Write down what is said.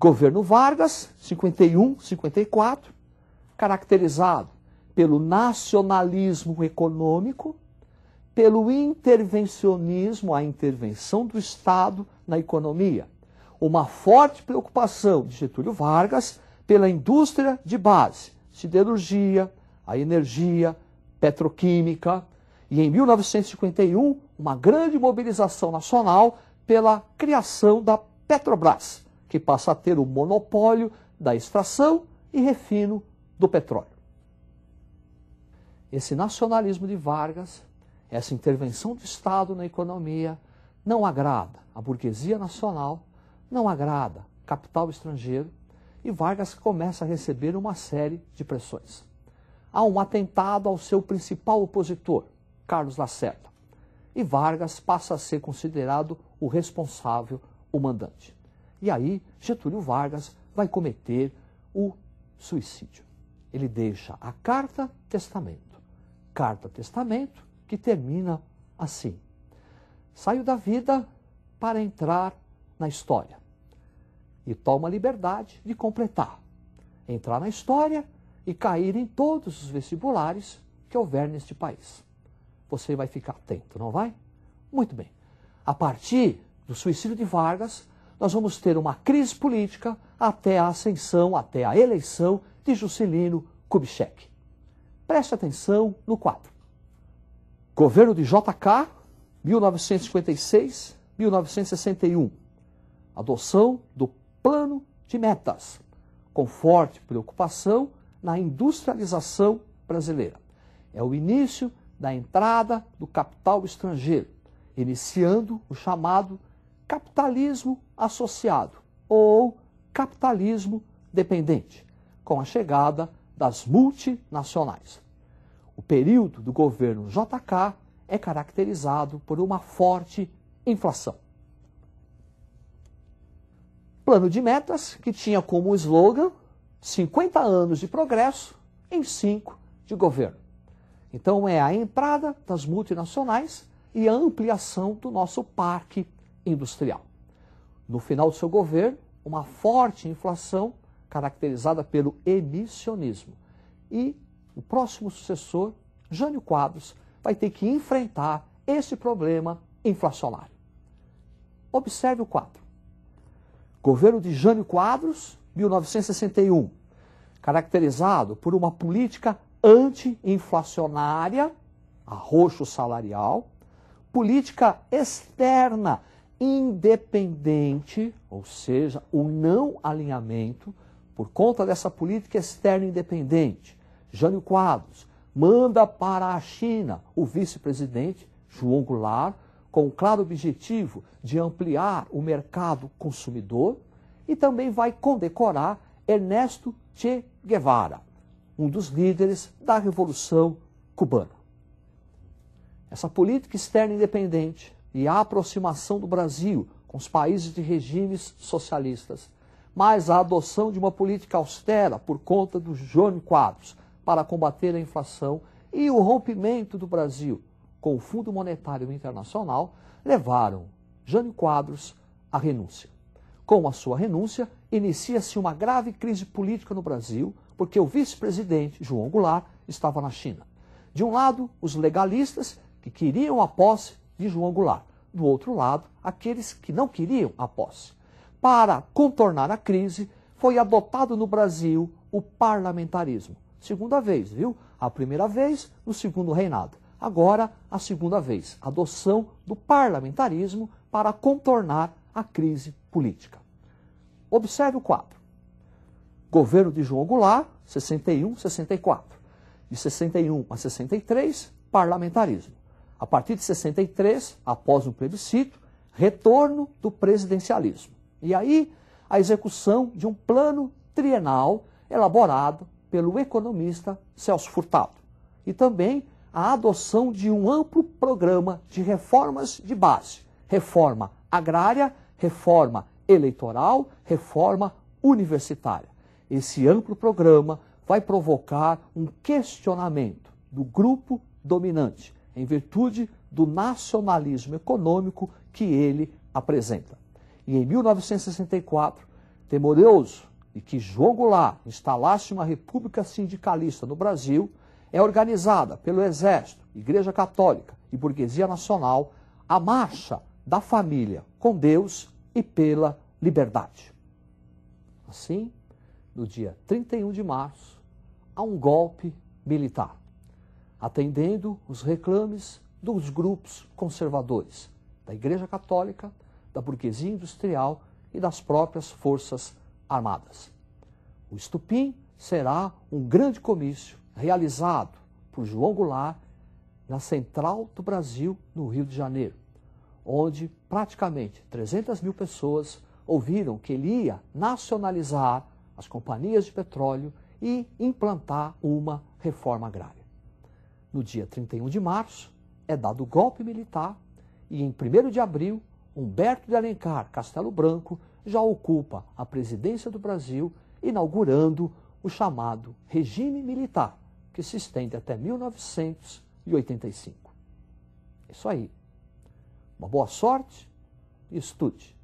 Governo Vargas, 51, 54, caracterizado pelo nacionalismo econômico, pelo intervencionismo, a intervenção do Estado na economia. Uma forte preocupação de Getúlio Vargas pela indústria de base, siderurgia, a energia, petroquímica, e em 1951, uma grande mobilização nacional pela criação da Petrobras, que passa a ter o monopólio da extração e refino do petróleo. Esse nacionalismo de Vargas, essa intervenção do Estado na economia, não agrada a burguesia nacional, não agrada capital estrangeiro, e Vargas começa a receber uma série de pressões. Há um atentado ao seu principal opositor, Carlos Lacerda, e Vargas passa a ser considerado o responsável, o mandante. E aí, Getúlio Vargas vai cometer o suicídio. Ele deixa a carta-testamento. Carta-testamento que termina assim: saio da vida para entrar na história. E toma a liberdade de completar. Entrar na história e cair em todos os vestibulares que houver neste país. Você vai ficar atento, não vai? Muito bem. A partir do suicídio de Vargas, nós vamos ter uma crise política até a ascensão, até a eleição de Juscelino Kubitschek. Preste atenção no quadro. Governo de JK, 1956-1961. Adoção do Plano de Metas, com forte preocupação na industrialização brasileira. É o início da entrada do capital estrangeiro, iniciando o chamado capitalismo associado ou capitalismo dependente, com a chegada das multinacionais. O período do governo JK é caracterizado por uma forte inflação. Plano de metas que tinha como slogan 50 anos de progresso em 5 de governo. Então é a entrada das multinacionais e a ampliação do nosso parque industrial. No final do seu governo, uma forte inflação caracterizada pelo emissionismo. E o próximo sucessor, Jânio Quadros, vai ter que enfrentar esse problema inflacionário. Observe o quadro. Governo de Jânio Quadros, 1961, caracterizado por uma política anti-inflacionária, arroxo salarial, política externa independente, ou seja, o não alinhamento, por conta dessa política externa independente. Jânio Quadros manda para a China o vice-presidente, João Goulart, com o claro objetivo de ampliar o mercado consumidor, e também vai condecorar Ernesto Che Guevara, um dos líderes da Revolução Cubana. Essa política externa independente e a aproximação do Brasil com os países de regimes socialistas, mais a adoção de uma política austera por conta do Jânio Quadros para combater a inflação e o rompimento do Brasil com o Fundo Monetário Internacional, levaram Jânio Quadros à renúncia. Com a sua renúncia, inicia-se uma grave crise política no Brasil, porque o vice-presidente, João Goulart, estava na China. De um lado, os legalistas, que queriam a posse de João Goulart. Do outro lado, aqueles que não queriam a posse. Para contornar a crise, foi adotado no Brasil o parlamentarismo. Segunda vez, viu? A primeira vez no segundo reinado. Agora, a segunda vez, adoção do parlamentarismo para contornar a crise política. Observe o quadro. Governo de João Goulart, 61, 64. De 61 a 63, parlamentarismo. A partir de 63, após um plebiscito, retorno do presidencialismo. E aí, a execução de um plano trienal elaborado pelo economista Celso Furtado. E também a adoção de um amplo programa de reformas de base. Reforma agrária, reforma eleitoral, reforma universitária. Esse amplo programa vai provocar um questionamento do grupo dominante, em virtude do nacionalismo econômico que ele apresenta. E em 1964, temeroso de que João Goulart instalasse uma república sindicalista no Brasil, é organizada pelo Exército, Igreja Católica e Burguesia Nacional a Marcha da Família com Deus e pela Liberdade. Assim, no dia 31 de março, há um golpe militar, atendendo os reclames dos grupos conservadores, da Igreja Católica, da burguesia industrial e das próprias Forças Armadas. O estupim será um grande comício realizado por João Goulart na Central do Brasil, no Rio de Janeiro, onde praticamente 300 mil pessoas ouviram que ele ia nacionalizar as companhias de petróleo e implantar uma reforma agrária. No dia 31 de março, é dado o golpe militar e em 1º de abril, Humberto de Alencar Castelo Branco já ocupa a presidência do Brasil, inaugurando o chamado regime militar, que se estende até 1985. É isso aí. Uma boa sorte e estude.